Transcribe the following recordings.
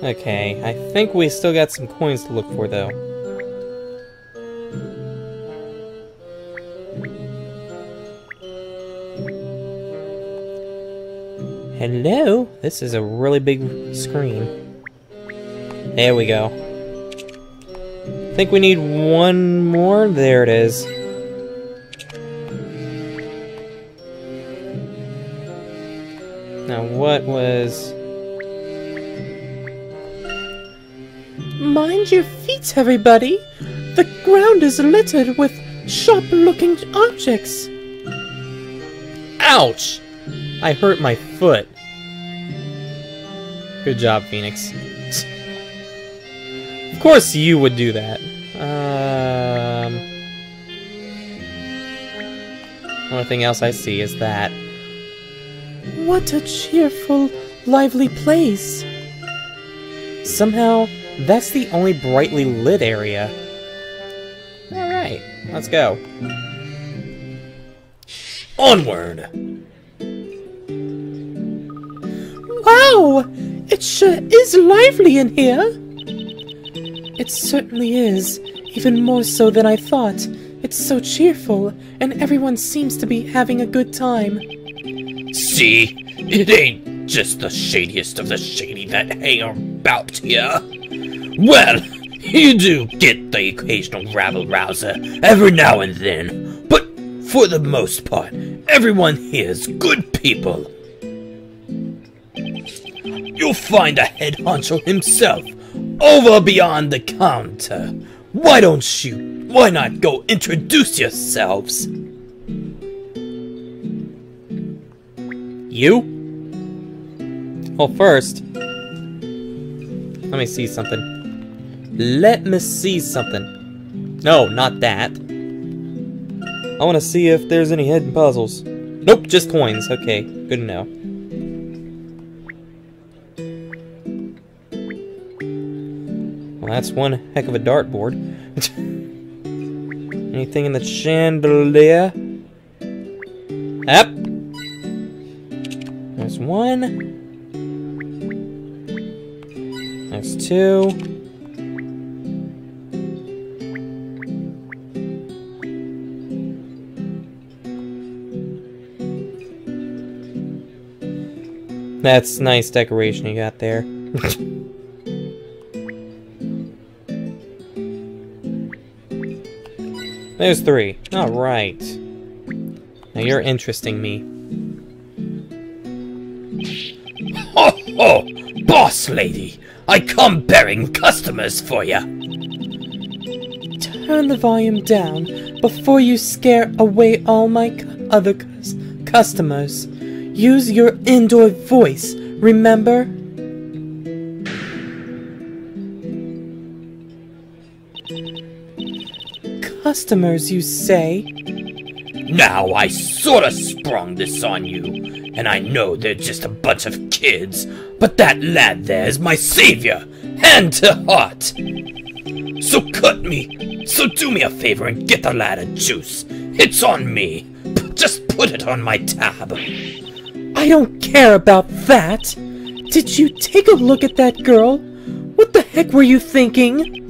Okay, I think we still got some coins to look for, though. Hello? This is a really big screen. There we go. I think we need one more. There it is. Now, what was... Mind your feet, everybody! The ground is littered with sharp-looking objects. Ouch! I hurt my foot. Good job, Phoenix. Of course you would do that. Only thing else I see is that. What a cheerful, lively place. Somehow, that's the only brightly lit area. Alright, let's go. Onward! Wow! It sure is lively in here! It certainly is, even more so than I thought. It's so cheerful, and everyone seems to be having a good time. See? It ain't just the shadiest of the shady that hang about here. Well, you do get the occasional rabble-rouser every now and then, but for the most part, everyone here's good people. You'll find a head honcho himself over beyond the counter. Why not go introduce yourselves? You? Well, first, let me see something. Let me see something. No, not that. I want to see if there's any hidden puzzles. Nope, just coins. Okay, good to know. Well, that's one heck of a dartboard. Anything in the chandelier? Yep. There's one. There's two. That's nice decoration you got there. There's three. Alright. Now you're interesting me. Ho ho! Boss lady! I come bearing customers for ya! Turn the volume down before you scare away all my other customers. Use your indoor voice, remember? Customers, you say? Now, I sorta sprung this on you, and I know they're just a bunch of kids, but that lad there is my savior, hand to heart. So do me a favor and get the lad a juice. It's on me. Just put it on my tab. I don't care about that. Did you take a look at that girl? What the heck were you thinking?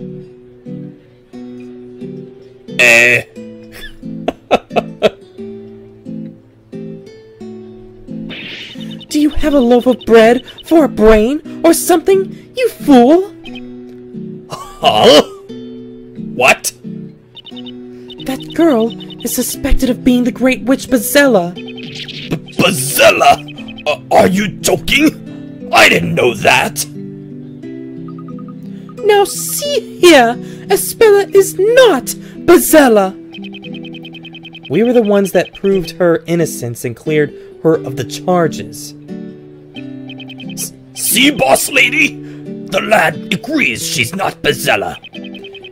Do you have a loaf of bread for a brain or something, you fool? Huh? What? That girl is suspected of being the Great Witch Bazella. Bazella? Are you joking? I didn't know that! Now see here, Espella is not Bazella! We were the ones that proved her innocence and cleared her of the charges. See, boss lady? The lad agrees she's not Bazella.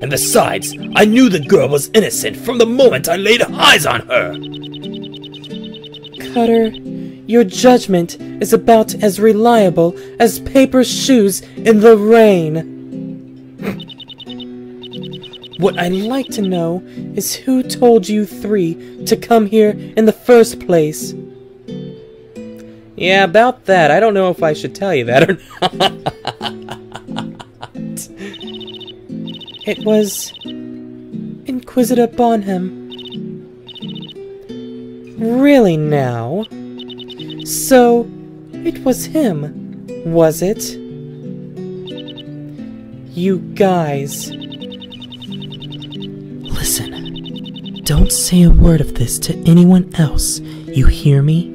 And besides, I knew the girl was innocent from the moment I laid eyes on her. Cutter, your judgment is about as reliable as paper shoes in the rain. What I'd like to know is who told you three to come here in the first place. Yeah, about that. I don't know if I should tell you that or not. It was Inquisitor Bonham. Really now? So, it was him, was it? You guys. Listen, don't say a word of this to anyone else, you hear me?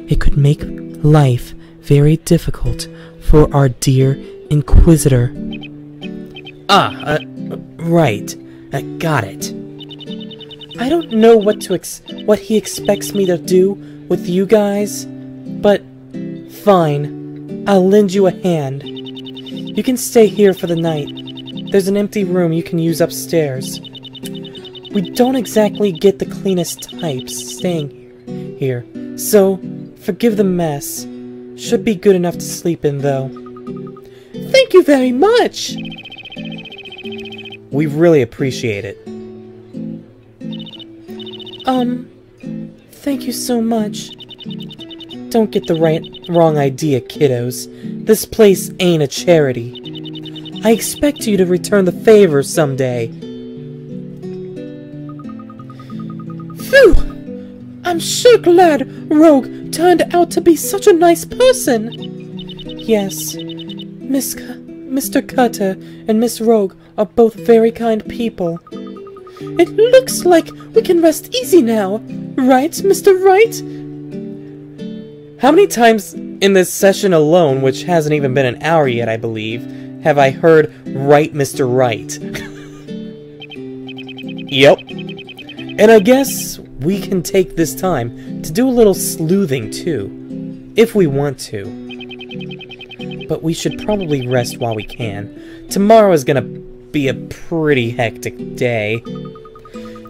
It could make life very difficult for our dear Inquisitor. Right. Got it. I don't know what he expects me to do with you guys, but fine. I'll lend you a hand. You can stay here for the night. There's an empty room you can use upstairs. We don't exactly get the cleanest types staying here, so forgive the mess. Should be good enough to sleep in, though. Thank you very much! We really appreciate it. Thank you so much. Don't get the wrong idea, kiddos. This place ain't a charity. I expect you to return the favor someday. Phew! I'm sure glad Rogue turned out to be such a nice person. Yes, Mr. Cutter and Miss Rogue are both very kind people. It looks like we can rest easy now, right, Mr. Wright? How many times in this session alone, which hasn't even been an hour yet, I believe, have I heard "Right, Mr. Wright"? Yep. And I guess we can take this time to do a little sleuthing, too, if we want to. But we should probably rest while we can. Tomorrow is gonna be a pretty hectic day.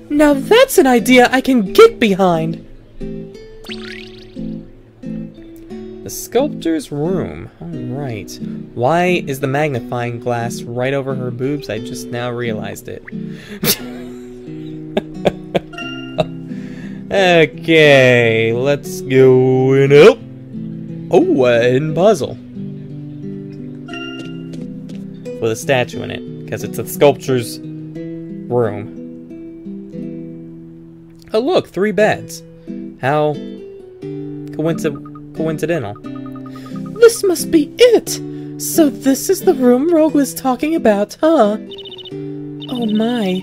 Now that's an idea I can get behind! The sculptor's room. Alright. Why is the magnifying glass right over her boobs? I just now realized it. Okay, let's go in up. Oh, hidden puzzle. With a statue in it, because it's a sculptor's room. Oh look, 3 beds. How coincidental. This must be it! So this is the room Rogue was talking about, huh? Oh my.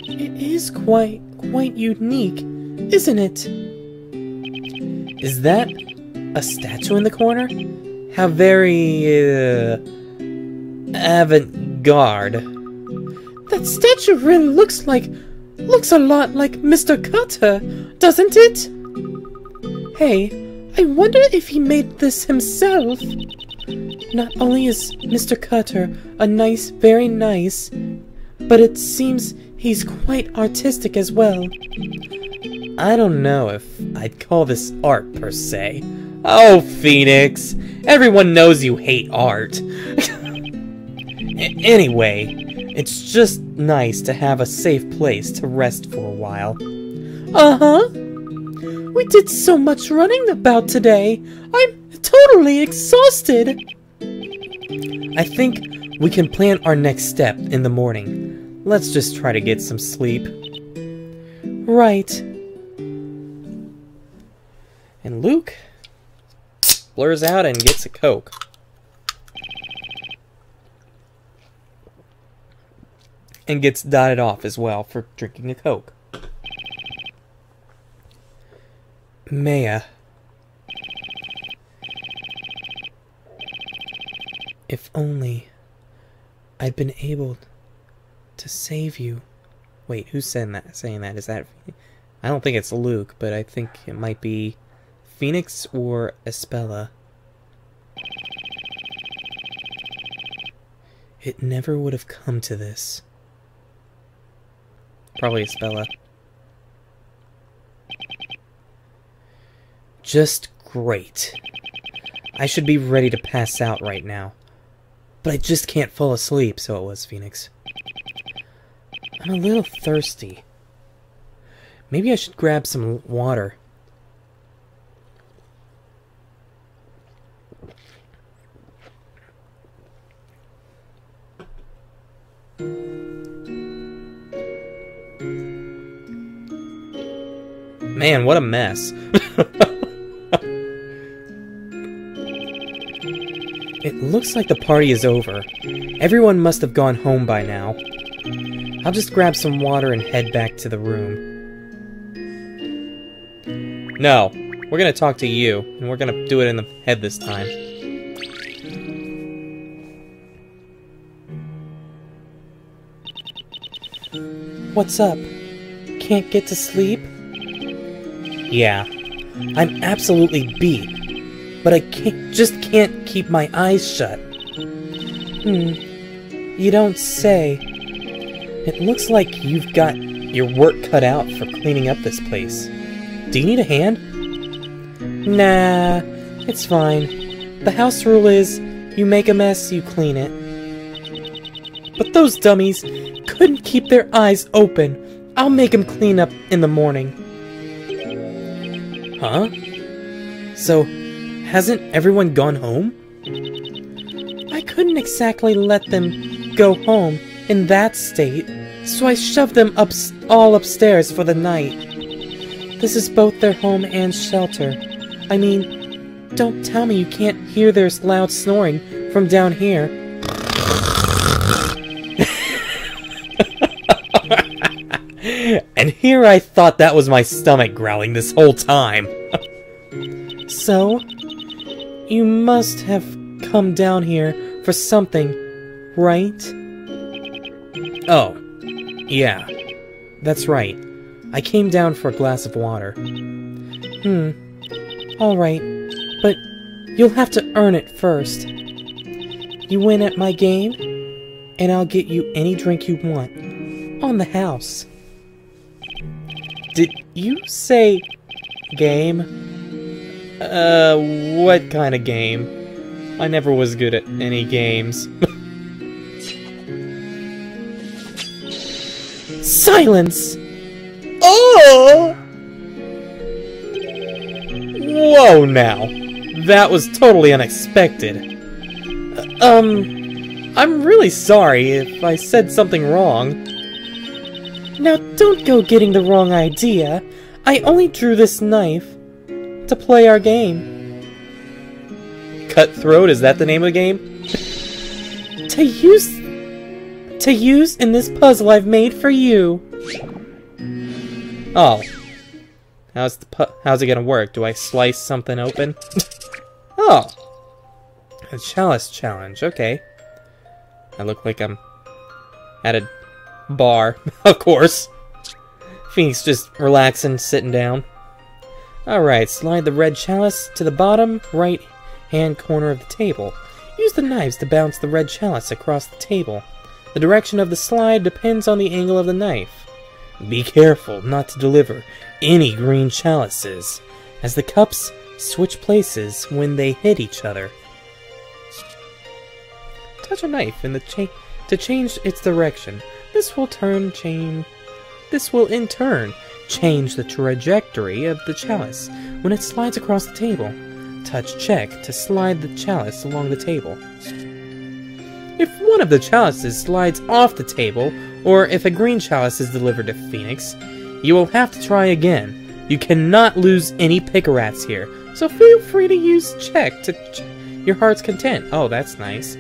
It is quite unique, isn't it? Is that a statue in the corner? How very, avant-garde. That statue really looks a lot like Mr. Cutter, doesn't it? Hey, I wonder if he made this himself. Not only is Mr. Cutter very nice, but it seems he's quite artistic as well. I don't know if I'd call this art, per se. Oh, Phoenix! Everyone knows you hate art. Anyway, it's just nice to have a safe place to rest for a while. Uh-huh. We did so much running about today. I'm totally exhausted. I think we can plan our next step in the morning. Let's just try to get some sleep. Right. And Luke blurs out and gets a Coke. And gets dotted off as well for drinking a Coke. Maya. If only I'd been able to save you. Wait, who's saying that? Is that... I don't think it's Luke, but I think it might be Phoenix or Espella. It never would have come to this. Probably Espella. Just great. I should be ready to pass out right now. But I just can't fall asleep, so it was Phoenix. I'm a little thirsty. Maybe I should grab some water. Man, what a mess. It looks like the party is over. Everyone must have gone home by now. I'll just grab some water and head back to the room. No, we're gonna talk to you, and we're gonna do it in the head this time. What's up? Can't get to sleep? Yeah, I'm absolutely beat, but I just can't keep my eyes shut. You don't say. It looks like you've got your work cut out for cleaning up this place. Do you need a hand? Nah, it's fine. The house rule is, you make a mess, you clean it. But those dummies couldn't keep their eyes open. I'll make them clean up in the morning. Huh? So, hasn't everyone gone home? I couldn't exactly let them go home in that state, so I shoved them all upstairs for the night. This is both their home and shelter. I mean, don't tell me you can't hear their loud snoring from down here. And here I thought that was my stomach growling this whole time. So, you must have come down here for something, right? Oh, yeah. That's right. I came down for a glass of water. Alright, but you'll have to earn it first. You win at my game, and I'll get you any drink you want. On the house. Did you say game? What kind of game? I never was good at any games. Silence! Oh! Whoa now! That was totally unexpected. I'm really sorry if I said something wrong. Now don't go getting the wrong idea. I only drew this knife to play our game. Cutthroat, is that the name of the game? To use in this puzzle I've made for you. Oh. How's it gonna work? Do I slice something open? Oh. A chalice challenge, okay. I look like I'm at a bar, of course. Phoenix just relaxing, sitting down. Alright, slide the red chalice to the bottom right hand corner of the table. Use the knives to bounce the red chalice across the table. The direction of the slide depends on the angle of the knife. Be careful not to deliver any green chalices, as the cups switch places when they hit each other. Touch a knife in the to change its direction. This will in turn change the trajectory of the chalice when it slides across the table. Touch check to slide the chalice along the table. If one of the chalices slides off the table, or if a green chalice is delivered to Phoenix, you will have to try again. You cannot lose any pick-a-rats here, so feel free to use check to your heart's content. Oh, that's nice.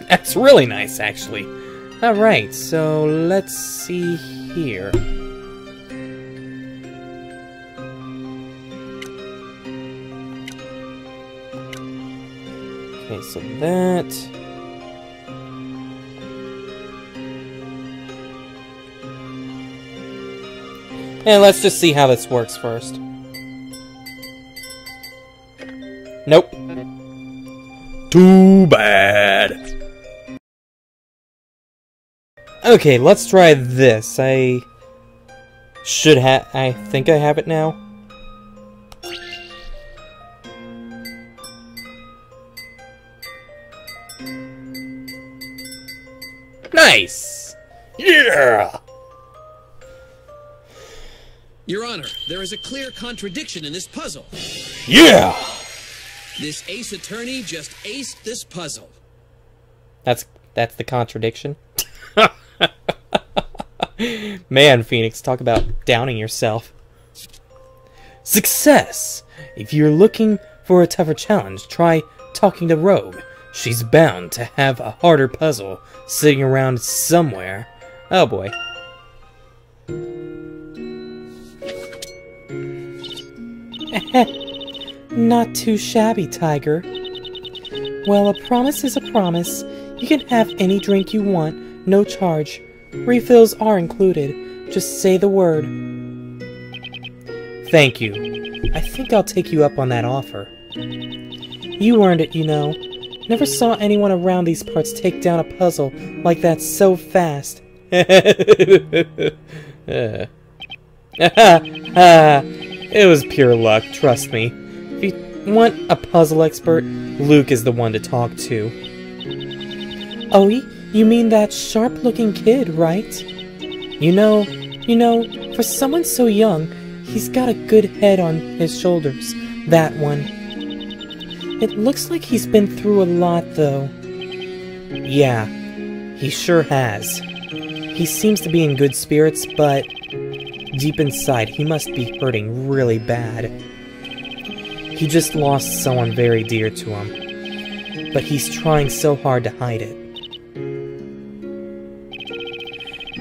That's really nice, actually. Alright, so let's see here. Okay, so that... And let's just see how this works first. Nope. Too bad. Okay, let's try this. I think I have it now. Nice! Yeah! Your Honor, there is a clear contradiction in this puzzle. Yeah! This ace attorney just aced this puzzle. That's the contradiction. Man, Phoenix, talk about downing yourself. Success! If you're looking for a tougher challenge, try talking to Rogue. She's bound to have a harder puzzle sitting around somewhere. Oh boy. Not too shabby, Tiger. Well, a promise is a promise. You can have any drink you want, no charge. Refills are included. Just say the word. Thank you. I think I'll take you up on that offer. You earned it, you know. Never saw anyone around these parts take down a puzzle like that so fast. It was pure luck, trust me. If you want a puzzle expert, Luke is the one to talk to. Oh, you mean that sharp-looking kid, right? You know, for someone so young, he's got a good head on his shoulders, that one. It looks like he's been through a lot, though. Yeah, he sure has. He seems to be in good spirits, but deep inside, he must be hurting really bad. He just lost someone very dear to him, but he's trying so hard to hide it.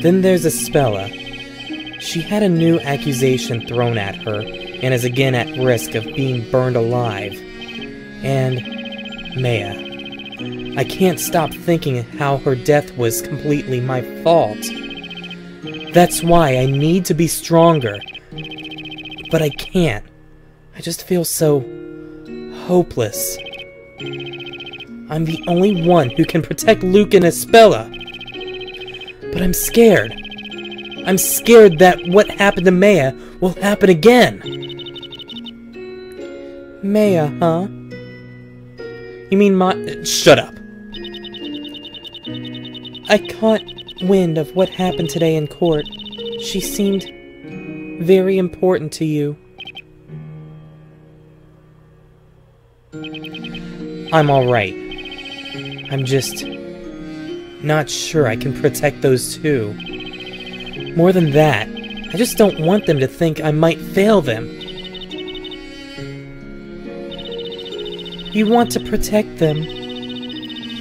Then there's Espella. She had a new accusation thrown at her, and is again at risk of being burned alive. And Maya. I can't stop thinking how her death was completely my fault. That's why I need to be stronger. But I can't. I just feel so hopeless. I'm the only one who can protect Luke and Espella. But I'm scared. I'm scared that what happened to Maya will happen again. Maya, huh? You mean my... Shut up. I caught wind of what happened today in court. She seemed very important to you. I'm alright. I'm just not sure I can protect those two. More than that, I just don't want them to think I might fail them. You want to protect them,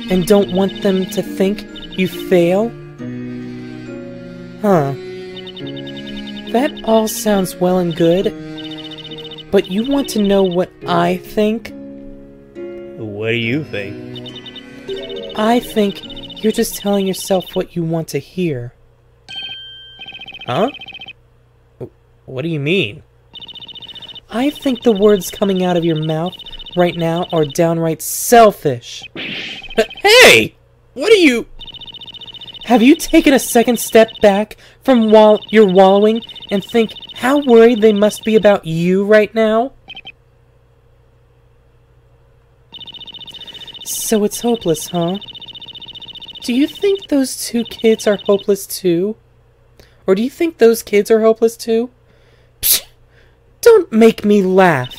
and don't want them to think you fail? Huh. That all sounds well and good, but you want to know what I think? What do you think? I think you're just telling yourself what you want to hear. Huh? What do you mean? I think the words coming out of your mouth right now are downright selfish. Hey! What are you... Have you taken a second step back from your wallowing and think how worried they must be about you right now? So it's hopeless, huh? Do you think those two kids are hopeless too? Or do you think those kids are hopeless too? Psh! Don't make me laugh.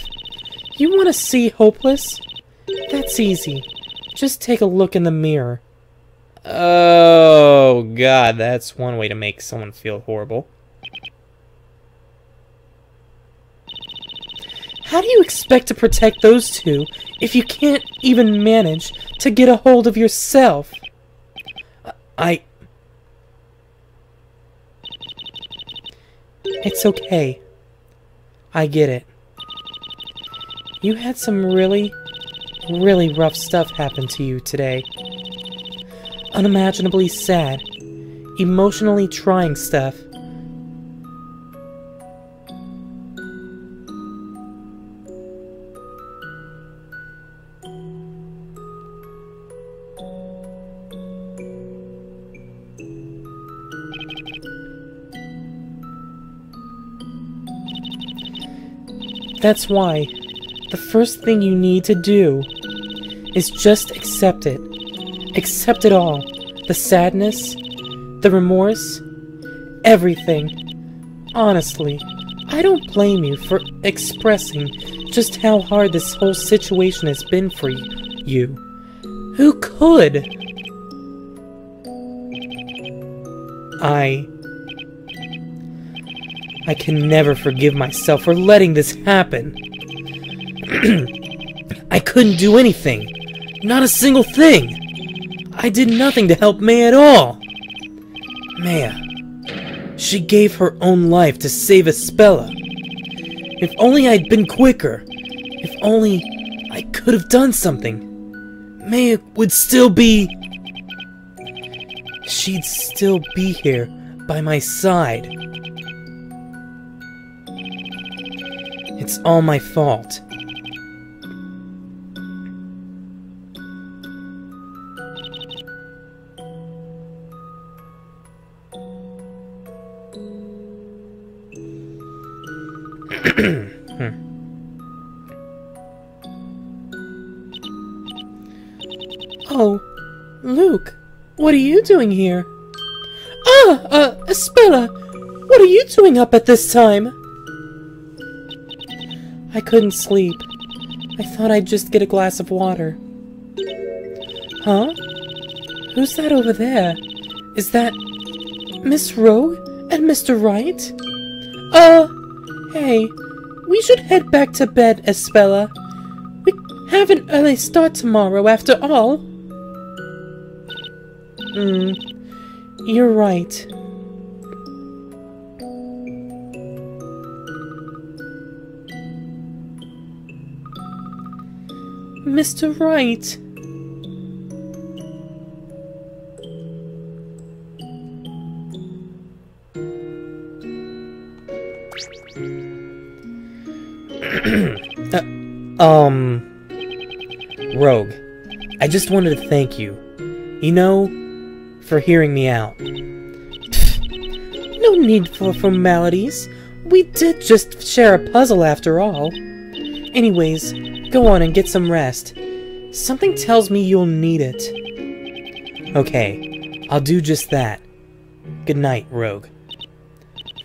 You want to see hopeless? That's easy. Just take a look in the mirror. Oh, God, that's one way to make someone feel horrible. How do you expect to protect those two if you can't even manage to get a hold of yourself? It's okay. I get it. You had some really rough stuff happen to you today. Unimaginably sad, emotionally trying stuff. That's why the first thing you need to do is just accept it. Accept it all. The sadness, the remorse, everything. Honestly, I don't blame you for expressing just how hard this whole situation has been for you. Who could? I can never forgive myself for letting this happen. I couldn't do anything. Not a single thing. I did nothing to help Maya at all. Maya. She gave her own life to save Espella. If only I'd been quicker. If only I could have done something. Maya would still be... She'd still be here by my side. It's all my fault. Oh, Luke, what are you doing here? Ah, Espella, what are you doing up at this time? I couldn't sleep. I thought I'd just get a glass of water. Huh? Who's that over there? Is that Miss Rogue and Mr. Wright? Hey, we should head back to bed, Espella. We have an early start tomorrow, after all. You're right. Mr. Wright. Rogue, I just wanted to thank you. You know, for hearing me out. No need for formalities. We did just share a puzzle after all. Anyways, go on and get some rest. Something tells me you'll need it. Okay, I'll do just that. Good night, Rogue.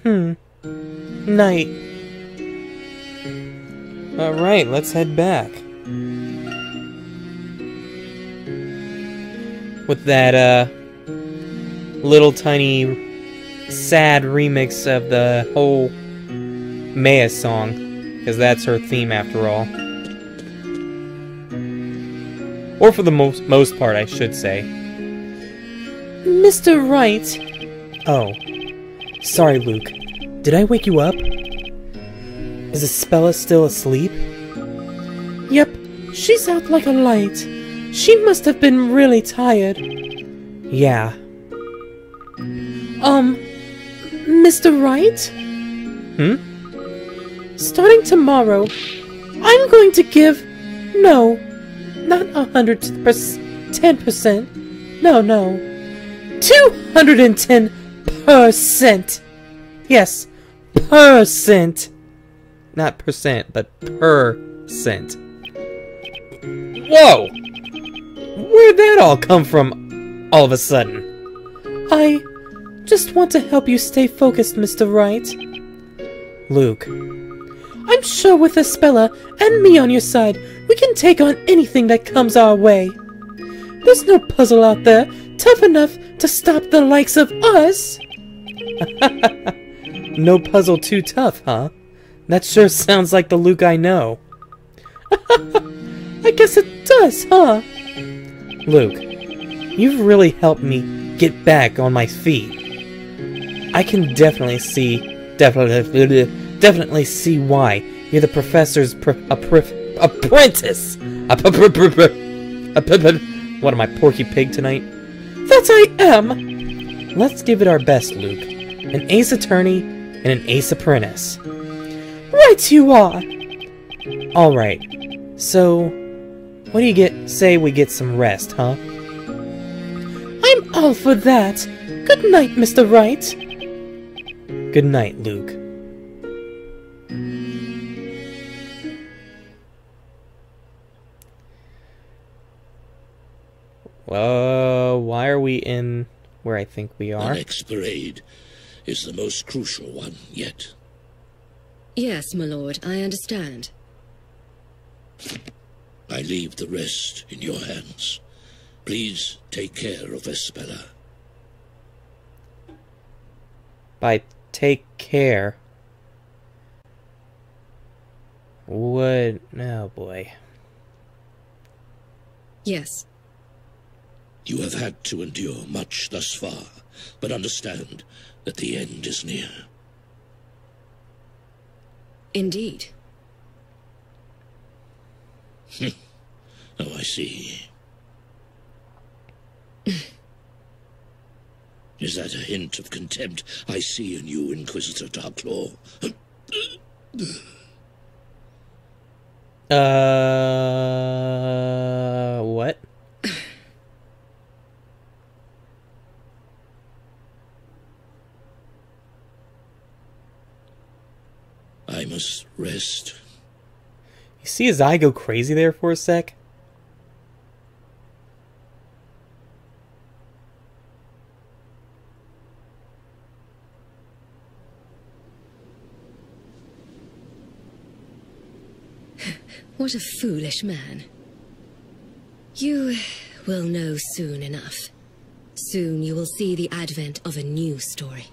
Night. Alright, let's head back. With that, little tiny sad remix of the whole Maya song, because that's her theme after all. Or for the most part, I should say. Mr. Wright. Oh, sorry, Luke. Did I wake you up? Is Espella still asleep? Yep, she's out like a light. She must have been really tired. Yeah. Mr. Wright? Starting tomorrow, I'm going to give... No, not 110%. No. 210%! Yes, percent. Not percent, but percent. Whoa! Where'd that all come from all of a sudden? I just want to help you stay focused, Mr. Wright. Luke. I'm sure with Espella and me on your side, we can take on anything that comes our way. There's no puzzle out there tough enough to stop the likes of us. No puzzle too tough, huh? That sure sounds like the Luke I know. I guess it does, huh? Luke, you've really helped me get back on my feet. I can definitely see why you're the professor's apprentice. What am I, Porky Pig tonight? That I am. Let's give it our best, Luke. An ace attorney and an ace apprentice. Right you are. All right. So, what do you say we get some rest, huh? I'm all for that. Good night, Mr. Wright. Good night, Luke. Why are we in where I think we are? The next parade is the most crucial one yet. Yes, my lord, I understand. I leave the rest in your hands. Please take care of Espella. By take care, What? Oh boy. Yes. You have had to endure much thus far, but understand that the end is near. Indeed. Oh, I see. Is that a hint of contempt I see in you, Inquisitor Darklaw? What? I must rest. You see his eye go crazy there for a sec? What a foolish man. You will know soon enough. Soon you will see the advent of a new story.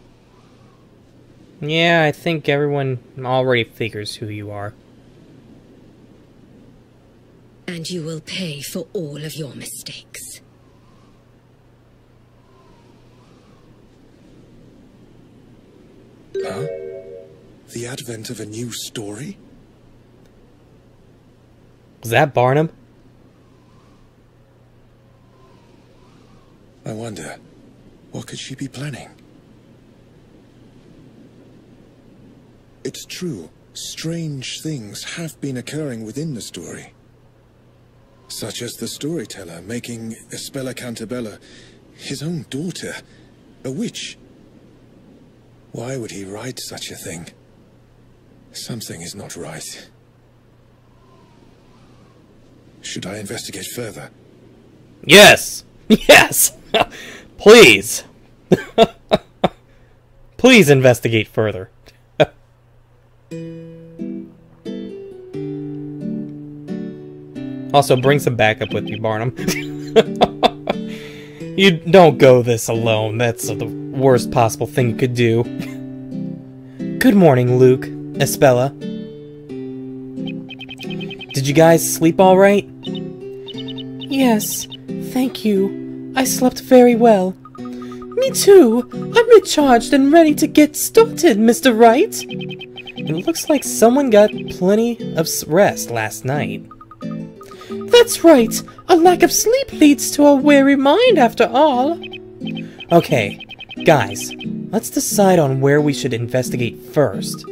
Yeah, I think everyone already figures who you are. And you will pay for all of your mistakes. Huh? The advent of a new story? Was that Barnum? I wonder, what could she be planning? It's true, strange things have been occurring within the story. Such as the storyteller making Espella Cantabella his own daughter, a witch. Why would he write such a thing? Something is not right. Should I investigate further? Yes! Yes! Please! Please investigate further. Also, bring some backup with you, Barnum. You don't go this alone. That's the worst possible thing you could do. Good morning, Luke. Espella. Did you guys sleep all right? Yes, thank you. I slept very well. Me too. I'm recharged and ready to get started, Mr. Wright. It looks like someone got plenty of rest last night. That's right. A lack of sleep leads to a weary mind, after all. Okay, guys, let's decide on where we should investigate first.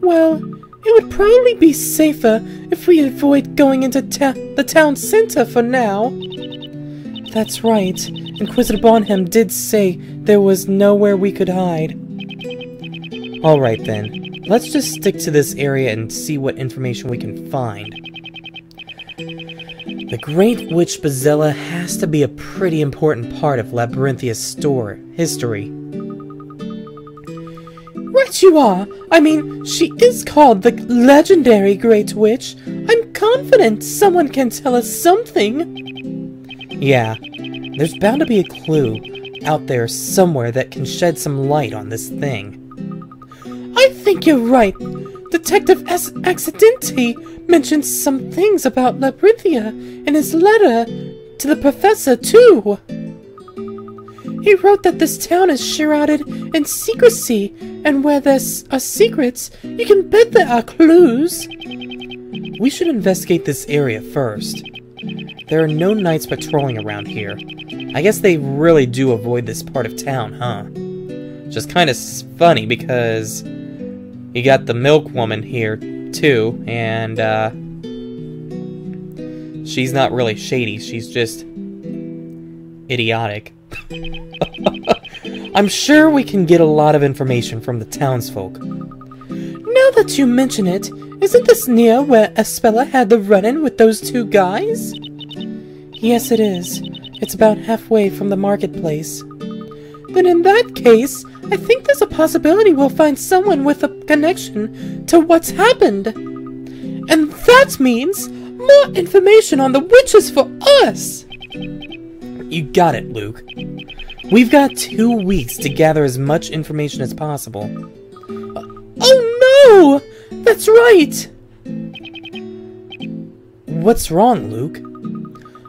Well, it would probably be safer if we avoid going into the town center for now. That's right. Inquisitor Bonham did say there was nowhere we could hide. Alright then, let's just stick to this area and see what information we can find. The Great Witch Bazella has to be a pretty important part of Labyrinthia's history. Right you are. I mean, she is called the legendary Great Witch. I'm confident someone can tell us something. Yeah, there's bound to be a clue out there somewhere that can shed some light on this thing. I think you're right. Detective Accidenti mentioned some things about Labyrinthia in his letter to the professor, too. He wrote that this town is shrouded in secrecy, and where there are secrets, you can bet there are clues. We should investigate this area first. There are no knights patrolling around here. I guess they really do avoid this part of town, huh? Just kind of funny because you got the milk woman here, too, and, she's not really shady, she's just idiotic. I'm sure we can get a lot of information from the townsfolk. Now that you mention it, isn't this near where Espella had the run-in with those two guys? Yes, it is. It's about halfway from the marketplace. Then in that case, I think there's a possibility we'll find someone with a connection to what's happened. And that means more information on the witches for us! You got it, Luke. We've got 2 weeks to gather as much information as possible. Oh no! That's right! What's wrong, Luke?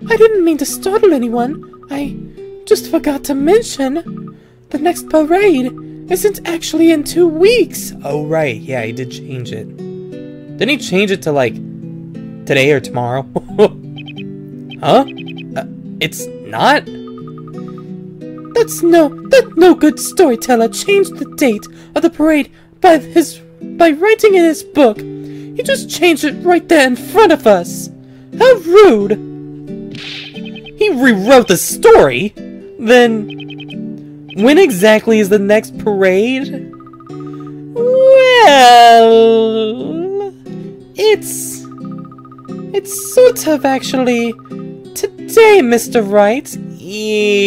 I didn't mean to startle anyone. I just forgot to mention the next parade isn't actually in 2 weeks. Oh, right. Yeah, he did change it. Didn't he change it to, like, today or tomorrow? Huh? It's not? That's no good storyteller changed the date of the parade by writing in his book. He just changed it right there in front of us. How rude! He rewrote the story? Then when exactly is the next parade? Well, it's sort of actually today, Mr. Wright. Yeah.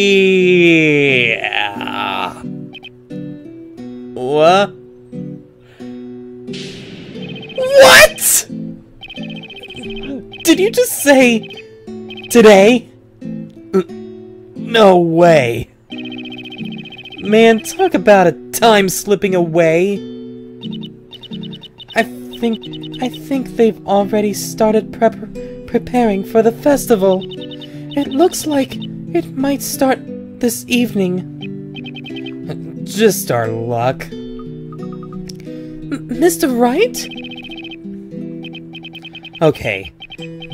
What? What? Did you just say today? No way. Man, talk about a time slipping away. I think they've already started preparing for the festival. It looks like it might start this evening. Just our luck. Mr. Wright? Okay,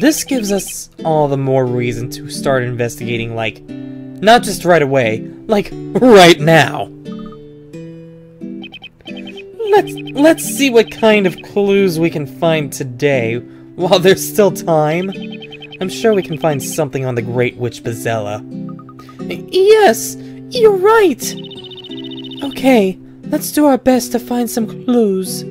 this gives us all the more reason to start investigating, like, not just right away, like, right now. Let's see what kind of clues we can find today, while there's still time. I'm sure we can find something on the Great Witch Bazella. Yes, you're right. Okay, let's do our best to find some clues.